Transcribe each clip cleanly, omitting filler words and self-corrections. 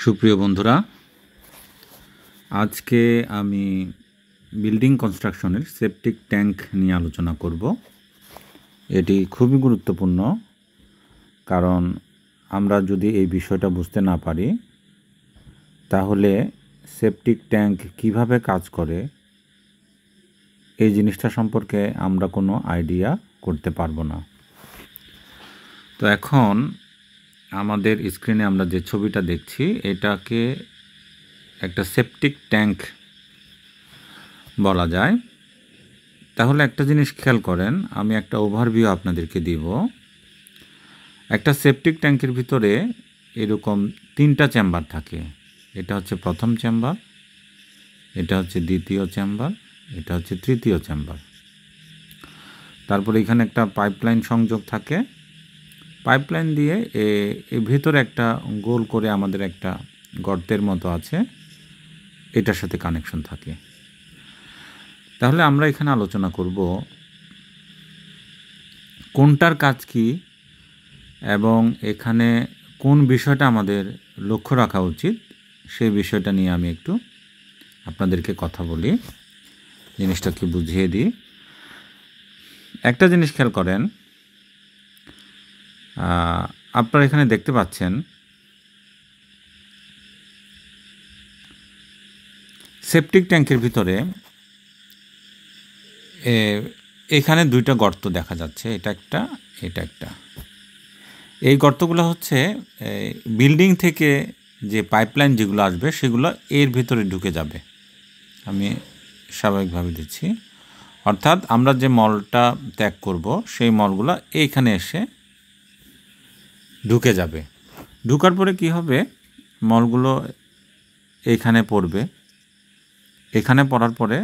সুপ্রিয় বন্ধুরা, আজকে আমি বিল্ডিং কনস্ট্রাকশনের সেপটিক ট্যাঙ্ক নিয়ে আলোচনা করব। এটি খুবই গুরুত্বপূর্ণ, কারণ আমরা যদি এই বিষয়টা বুঝতে না পারি তাহলে সেপটিক ট্যাঙ্ক কিভাবে কাজ করে এই জিনিসটা সম্পর্কে আমরা কোনো আইডিয়া করতে পারবো না। তো এখন আমাদের স্ক্রিনে আমরা যে ছবিটা দেখছি এটাকে একটা সেপটিক ট্যাঙ্ক বলা যায়। তাহলে একটা জিনিস খেয়াল করেন, আমি একটা ওভারভিউ আপনাদেরকে দিব। একটা সেপটিক ট্যাঙ্কের ভিতরে এরকম 3টা চেম্বার থাকে। এটা হচ্ছে প্রথম চেম্বার, এটা হচ্ছে দ্বিতীয় চেম্বার, এটা হচ্ছে তৃতীয় চেম্বার। তারপরে এখানে একটা পাইপলাইন সংযোগ থাকে। পাইপলাইন দিয়ে এর ভিতরে একটা গোল করে আমাদের একটা গর্তের মতো আছে, এটার সাথে কানেকশন থাকে। তাহলে আমরা এখানে আলোচনা করব কোনটার কাজ কি এবং এখানে কোন বিষয়টা আমাদের লক্ষ্য রাখা উচিত সেই বিষয়টা নিয়ে আমি একটু আপনাদেরকে কথা বলি, জিনিসটাকে বুঝিয়ে দিই। একটা জিনিস খেয়াল করেন, আপনারা এখানে দেখতে পাচ্ছেন সেপটিক ট্যাঙ্কের ভিতরে এখানে 2টা গর্ত দেখা যাচ্ছে, এটা একটা, এটা একটা। এই গর্তগুলো হচ্ছে বিল্ডিং থেকে যে পাইপলাইন যেগুলো আসবে সেগুলো এর ভিতরে ঢুকে যাবে। আমি স্বাভাবিকভাবে দিচ্ছি, অর্থাৎ আমরা যে মলটা ত্যাগ করব সেই মলগুলো এইখানে এসে ঢুকে যাবে। ঢুকার পরে কি হবে, মলগুলো এইখানে পড়বে। এখানে পড়ার পরে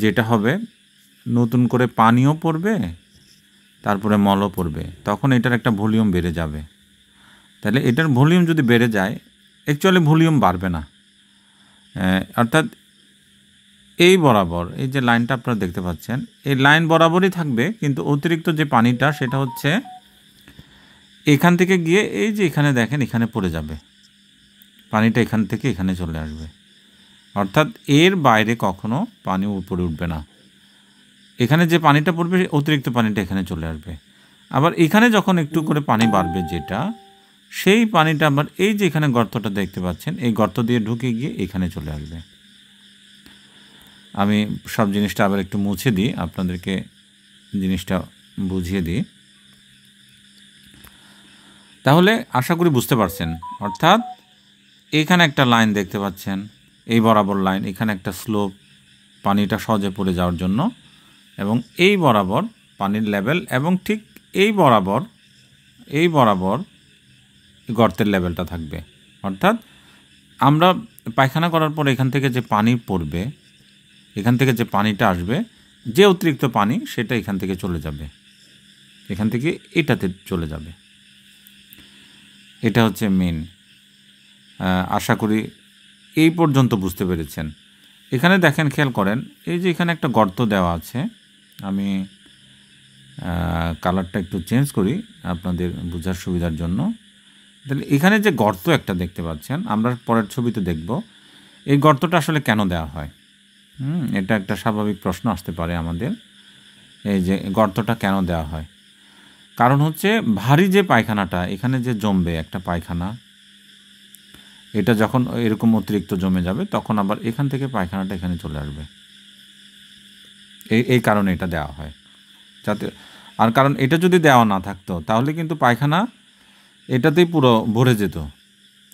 যেটা হবে, নতুন করে পানিও পড়বে, তারপরে মলও পড়বে। তখন এটার একটা ভলিউম বেড়ে যাবে। তাহলে এটার ভলিউম যদি বেড়ে যায়, অ্যাকচুয়ালি ভলিউম বাড়বে না। অর্থাৎ এই বরাবর এই যে লাইনটা আপনারা দেখতে পাচ্ছেন, এই লাইন বরাবরই থাকবে, কিন্তু অতিরিক্ত যে পানিটা সেটা হচ্ছে এখান থেকে গিয়ে এই যে এখানে দেখেন এখানে পড়ে যাবে। পানিটা এখান থেকে এখানে চলে আসবে, অর্থাৎ এর বাইরে কখনো পানি উপরে উঠবে না। এখানে যে পানিটা পড়বে অতিরিক্ত পানিটা এখানে চলে আসবে। আবার এখানে যখন একটু করে পানি বাড়বে যেটা, সেই পানিটা আবার এই যে এখানে গর্তটা দেখতে পাচ্ছেন এই গর্ত দিয়ে ঢুকে গিয়ে এখানে চলে আসবে। আমি সব জিনিসটা আবার একটু মুছে দিই, আপনাদেরকে জিনিসটা বুঝিয়ে দিই। তাহলে আশা করি বুঝতে পারছেন। অর্থাৎ এখানে একটা লাইন দেখতে পাচ্ছেন, এই বরাবর লাইন, এখানে একটা স্লোপ পানিটা সহজে পড়ে যাওয়ার জন্য, এবং এই বরাবর পানির লেভেল, এবং ঠিক এই বরাবর গর্তের লেভেলটা থাকবে। অর্থাৎ আমরা পায়খানা করার পর এখান থেকে যে পানি পড়বে, এখান থেকে যে পানিটা আসবে, যে অতিরিক্ত পানি সেটা এখান থেকে চলে যাবে, এখান থেকে এটাতে চলে যাবে। এটা হচ্ছে মেন। আশা করি এই পর্যন্ত বুঝতে পেরেছেন। এখানে দেখেন, খেয়াল করেন, এই যে এখানে একটা গর্ত দেওয়া আছে। আমি কালারটা একটু চেঞ্জ করি আপনাদের বোঝার সুবিধার জন্য। তাহলে এখানে যে গর্ত একটা দেখতে পাচ্ছেন, আমরা পরের ছবিতে দেখব এই গর্তটা আসলে কেন দেওয়া হয়। এটা একটা স্বাভাবিক প্রশ্ন আসতে পারে আমাদের, এই যে গর্তটা কেন দেওয়া হয়। কারণ হচ্ছে ভারী যে পায়খানাটা এখানে যে জমবে, একটা পায়খানা, এটা যখন এরকম অতিরিক্ত জমে যাবে তখন আবার এখান থেকে পায়খানাটা এখানে চলে আসবে। এই কারণে এটা দেওয়া হয়, যাতে, আর কারণ এটা যদি দেওয়া না থাকতো তাহলে কিন্তু পায়খানা এটাতেই পুরো ভরে যেত।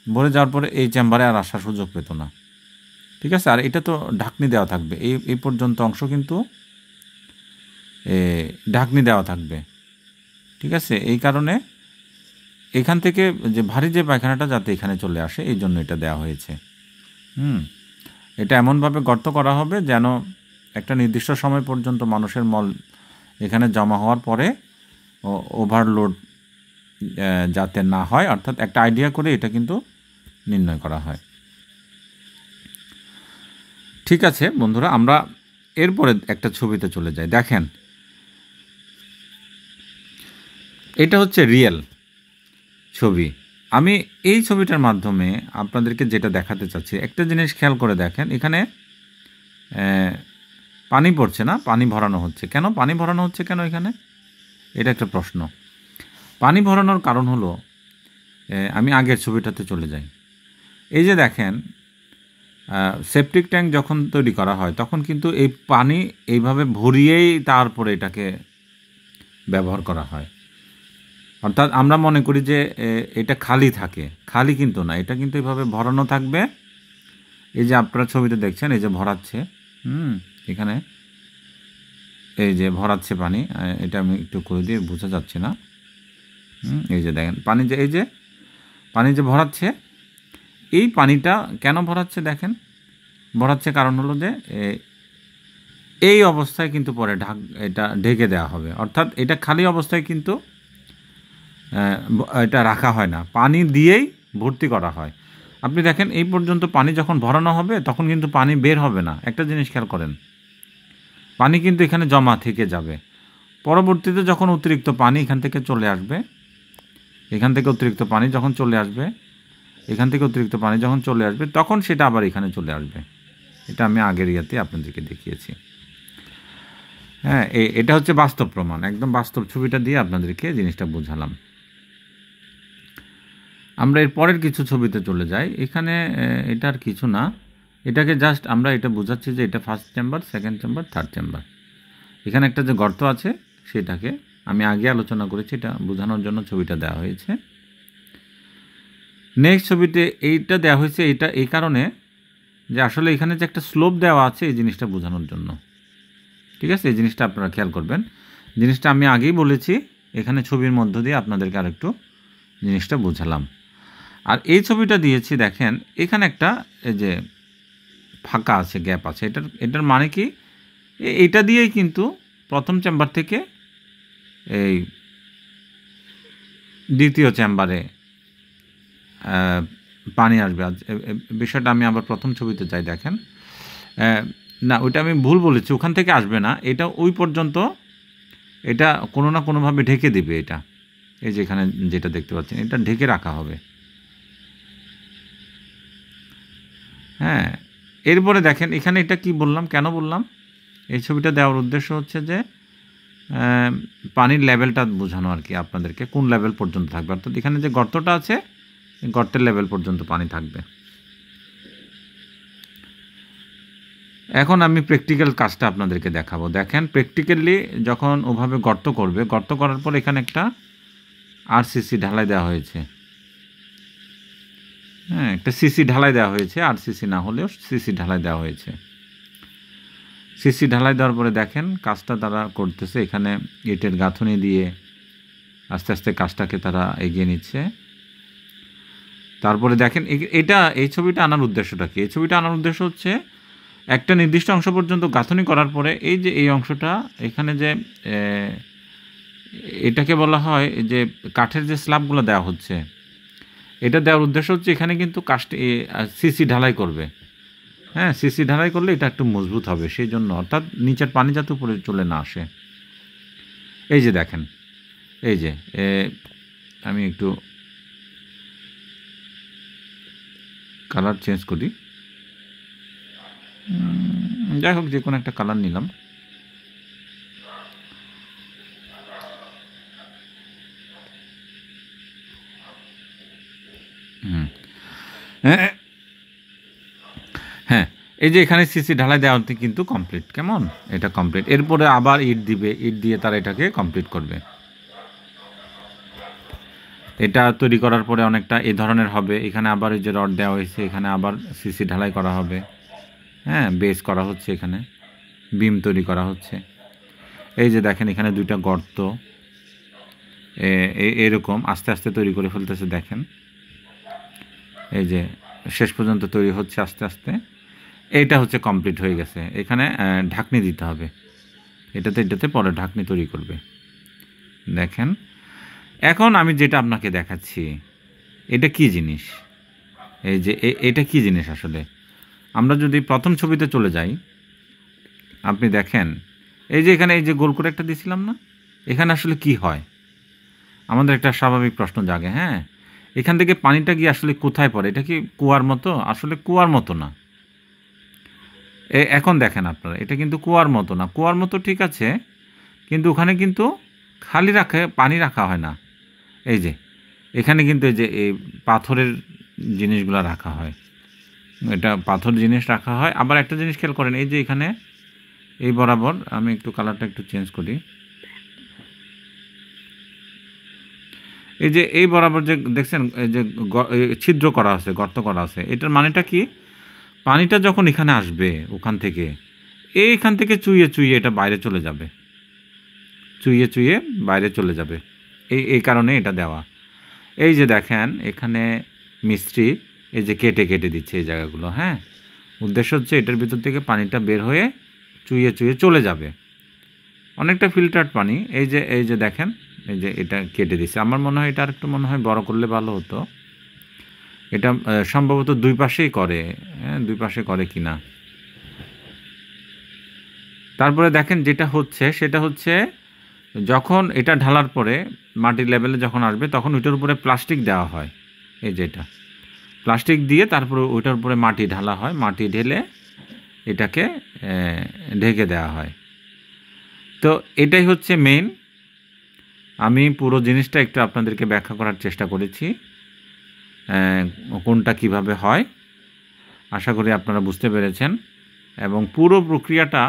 ভরে যাওয়ার পরে এই চেম্বারে আর আসার সুযোগ পেত না। ঠিক আছে, আর এটা তো ঢাকনি দেওয়া থাকবে, এই পর্যন্ত অংশ কিন্তু ঢাকনি দেওয়া থাকবে। ঠিক আছে, এই কারণে এখান থেকে যে ভারী যে পায়খানাটা যাতে এখানে চলে আসে, এই জন্য এটা দেওয়া হয়েছে। এটা এমনভাবে গর্ত করা হবে যেন একটা নির্দিষ্ট সময় পর্যন্ত মানুষের মল এখানে জমা হওয়ার পরে ওভারলোড যাতে না হয়, অর্থাৎ একটা আইডিয়া করে এটা কিন্তু নির্ণয় করা হয়। ঠিক আছে বন্ধুরা, আমরা এরপরে একটা ছবিতে চলে যাই। দেখেন, এটা হচ্ছে রিয়েল ছবি। আমি এই ছবিটার মাধ্যমে আপনাদেরকে যেটা দেখাতে চাচ্ছি, একটা জিনিস খেয়াল করে দেখেন, এখানে পানি পড়ছে না, পানি ভরানো হচ্ছে কেন? পানি ভরানো হচ্ছে কেন এখানে? এটা একটা প্রশ্ন। পানি ভরানোর কারণ হলো, আমি আগের ছবিটাতে চলে যাই। এই যে দেখেন, সেপটিক ট্যাঙ্ক যখন তৈরি করা হয় তখন কিন্তু এই পানি এইভাবে ভরিয়েই তারপরে এটাকে ব্যবহার করা হয়। অর্থাৎ আমরা মনে করি যে এটা খালি থাকে, খালি কিন্তু না, এটা কিন্তু এভাবে ভরানো থাকবে। এই যে আপনারা ছবিতে দেখছেন, এই যে ভরাচ্ছে, এখানে এই যে ভরাচ্ছে পানি, এটা আমি একটু করে দিয়ে বোঝা যাচ্ছে না। এই যে দেখেন পানি, যে এই যে পানি যে ভরাচ্ছে, এই পানিটা কেন ভরাচ্ছে দেখেন, ভরাচ্ছে কারণ হলো যে এই অবস্থায় কিন্তু পরে এটা ঢেকে দেওয়া হবে। অর্থাৎ এটা খালি অবস্থায় কিন্তু এটা রাখা হয় না, পানি দিয়েই ভর্তি করা হয়। আপনি দেখেন এই পর্যন্ত পানি যখন ভরানো হবে তখন কিন্তু পানি বের হবে না। একটা জিনিস খেয়াল করেন, পানি কিন্তু এখানে জমা থেকে যাবে। পরবর্তীতে যখন অতিরিক্ত পানি এখান থেকে চলে আসবে, এখান থেকে অতিরিক্ত পানি যখন চলে আসবে, এখান থেকে অতিরিক্ত পানি যখন চলে আসবে তখন সেটা আবার এখানে চলে আসবে। এটা আমি আগের ইয়াতে আপনাদেরকে দেখিয়েছি। হ্যাঁ, এটা হচ্ছে বাস্তব প্রমাণ, একদম বাস্তব ছবিটা দিয়ে আপনাদেরকে জিনিসটা বোঝালাম। আমরা এর পরের কিছু ছবিতে চলে যাই। এখানে এটার কিছু না, এটাকে জাস্ট আমরা এটা বোঝাচ্ছি যে এটা first chamber, second chamber, third chamber. এখানে একটা যে গর্ত আছে সেটাকে আমি আগে আলোচনা করেছি, এটা বোঝানোর জন্য ছবিটা দেওয়া হয়েছে। নেক্সট ছবিতে এইটা দেওয়া হয়েছে, এটা এই কারণে যে আসলে এখানে যে একটা স্লোপ দেওয়া আছে এই জিনিসটা বোঝানোর জন্য। ঠিক আছে, এই জিনিসটা আপনারা খেয়াল করবেন। জিনিসটা আমি আগেই বলেছি, এখানে ছবির মধ্য দিয়ে আপনাদেরকে আরেকটু জিনিসটা বোঝালাম। আর এই ছবিটা দিয়েছি দেখেন, এখানে একটা এই যে ফাঁকা আছে, গ্যাপ আছে, এটার মানে কি, এটা দিয়েই কিন্তু প্রথম চেম্বার থেকে এই দ্বিতীয় চেম্বারে পানি আসবে। বিষয়টা আমি আবার প্রথম ছবিতে যাই, দেখেন, না ওইটা আমি ভুল বলেছি, ওখান থেকে আসবে না, এটা ওই পর্যন্ত এটা কোনো না কোনোভাবে ঢেকে দিবে এটা। এই যে এখানে যেটা দেখতে পাচ্ছেন, এটা ঢেকে রাখা হবে। হ্যাঁ, এরপরে দেখেন এখানে এটা কি বললাম, কেন বললাম, এই ছবিটা দেওয়ার উদ্দেশ্য হচ্ছে যে পানির লেভেলটা বোঝানো আর কি আপনাদেরকে, কোন লেভেল পর্যন্ত থাকবে। অর্থাৎ এখানে যে গর্তটা আছে, গর্তের লেভেল পর্যন্ত পানি থাকবে। এখন আমি প্র্যাকটিক্যাল কাজটা আপনাদেরকে দেখাবো। দেখেন প্র্যাকটিক্যালি যখন ওভাবে গর্ত করবে, গর্ত করার পর এখানে একটা আরসিসি ঢালাই দেওয়া হয়েছে। হ্যাঁ, একটা সিসি ঢালাই দেওয়া হয়েছে, আরসিসি না হলেও সিসি ঢালাই দেওয়া হয়েছে। সিসি ঢালাই দেওয়ার পরে দেখেন কাজটা তারা করতেছে, এখানে ইটের গাঁথনি দিয়ে আস্তে আস্তে কাজটাকে তারা এগিয়ে নিচ্ছে। তারপরে দেখেন এই ছবিটা আনার উদ্দেশ্যটা কি, এই ছবিটা আনার উদ্দেশ্য হচ্ছে একটা নির্দিষ্ট অংশ পর্যন্ত গাঁথনি করার পরে এই যে এই অংশটা, এখানে যে এটাকে বলা হয় যে কাঠের যে স্ল্যাবগুলো দেওয়া হচ্ছে, এটা দেওয়ার উদ্দেশ্য হচ্ছে এখানে কিন্তু কাঠটি সিসি ঢালাই করবে। হ্যাঁ, সিসি ঢালাই করলে এটা একটু মজবুত হবে, সেই জন্য, অর্থাৎ নিচের পানি যাতে উপরে চলে না আসে। এই যে দেখেন, এই যে আমি একটু কালার চেঞ্জ করি, যাই হোক যে কোনো একটা কালার নিলাম। হ্যাঁ, এই যে এখানে সিসি ঢালাই দেওয়া কিন্তু কমপ্লিট, কেমন, এটা কমপ্লিট। এরপরে আবার ইট দিবে, ইট দিয়ে তারা এটাকে কমপ্লিট করবে। এটা তৈরি করার পরে অনেকটা এই ধরনের হবে। এখানে আবার এই যে রড দেওয়া হয়েছে, এখানে আবার সিসি ঢালাই করা হবে। হ্যাঁ, বেস করা হচ্ছে, এখানে বিম তৈরি করা হচ্ছে। এই যে দেখেন এখানে দুইটা গর্ত এরকম আস্তে আস্তে তৈরি করে ফেলতেছে, দেখেন এই যে শেষ পর্যন্ত তৈরি হচ্ছে আস্তে আস্তে। এইটা হচ্ছে কমপ্লিট হয়ে গেছে। এখানে ঢাকনি দিতে হবে, এটাতে পরে ঢাকনি তৈরি করবে। দেখেন এখন আমি যেটা আপনাকে দেখাচ্ছি, এটা কি জিনিস, এই যে এটা কি জিনিস আসলে। আমরা যদি প্রথম ছবিতে চলে যাই, আপনি দেখেন এই যে এখানে এই যে গোল করে একটা দিয়েছিলাম না, এখানে আসলে কি হয়, আমাদের একটা স্বাভাবিক প্রশ্ন জাগে। হ্যাঁ, এখান থেকে পানিটা গিয়ে আসলে কোথায় পড়ে? এটা কি কুয়ার মতো? আসলে কুয়ার মতো না। এখন দেখেন আপনারা, এটা কিন্তু কুয়ার মতো না। কুয়ার মতো ঠিক আছে, কিন্তু ওখানে কিন্তু খালি পানি রাখা হয় না। এই যে এখানে কিন্তু এই যে এই পাথরের জিনিসগুলো রাখা হয়, এটা পাথর জিনিস রাখা হয়। আবার একটা জিনিস খেয়াল করেন, এই যে এখানে এই বরাবর, আমি একটু কালারটা একটু চেঞ্জ করি, এই যে এই বরাবর যে দেখছেন এই যে ছিদ্র করা আছে, গর্ত করা আছে, এটার মানেটা কি? পানিটা যখন এখানে আসবে ওখান থেকে, এইখান থেকে চুইয়ে চুইয়ে এটা বাইরে চলে যাবে, চুইয়ে চুইয়ে বাইরে চলে যাবে। এই কারণে এটা দেওয়া। এই যে দেখেন এখানে মিস্ত্রি এই যে কেটে কেটে দিচ্ছে এই জায়গাগুলো, হ্যাঁ, উদ্দেশ্য হচ্ছে এটার ভিতর থেকে পানিটা বের হয়ে চুইয়ে চুইয়ে চলে যাবে, অনেকটা ফিল্টার্ড পানি। এই যে দেখেন এই যে এটা কেটে দিচ্ছে। আমার মনে হয় এটা আর একটু মনে হয় বড় করলে ভালো হতো। এটা সম্ভবত দুই পাশেই করে, হ্যাঁ, দুই পাশে করে কিনা। তারপরে দেখেন যেটা হচ্ছে সেটা হচ্ছে, যখন এটা ঢালার পরে মাটির লেভেলে যখন আসবে তখন ওইটার উপরে প্লাস্টিক দেওয়া হয়। এই যে এটা প্লাস্টিক দিয়ে তারপরে ওইটার উপরে মাটি ঢালা হয়, মাটি ঢেলে এটাকে ঢেকে দেওয়া হয়। তো এটাই হচ্ছে মেইন। আমি পুরো জিনিসটা একটু আপনাদেরকে ব্যাখ্যা করার চেষ্টা করেছি, কোনটা কিভাবে হয়। আশা করি আপনারা বুঝতে পেরেছেন, এবং পুরো প্রক্রিয়াটা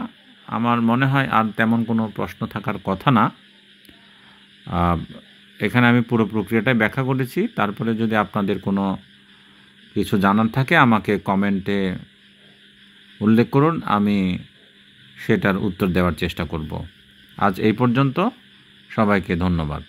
আমার মনে হয় আর তেমন কোনো প্রশ্ন থাকার কথা না। এখানে আমি পুরো প্রক্রিয়াটাই ব্যাখ্যা করেছি। তারপরে যদি আপনাদের কোনো কিছু জানার থাকে আমাকে কমেন্টে উল্লেখ করুন, আমি সেটার উত্তর দেওয়ার চেষ্টা করব। আজ এই পর্যন্ত, সবাইকে ধন্যবাদ।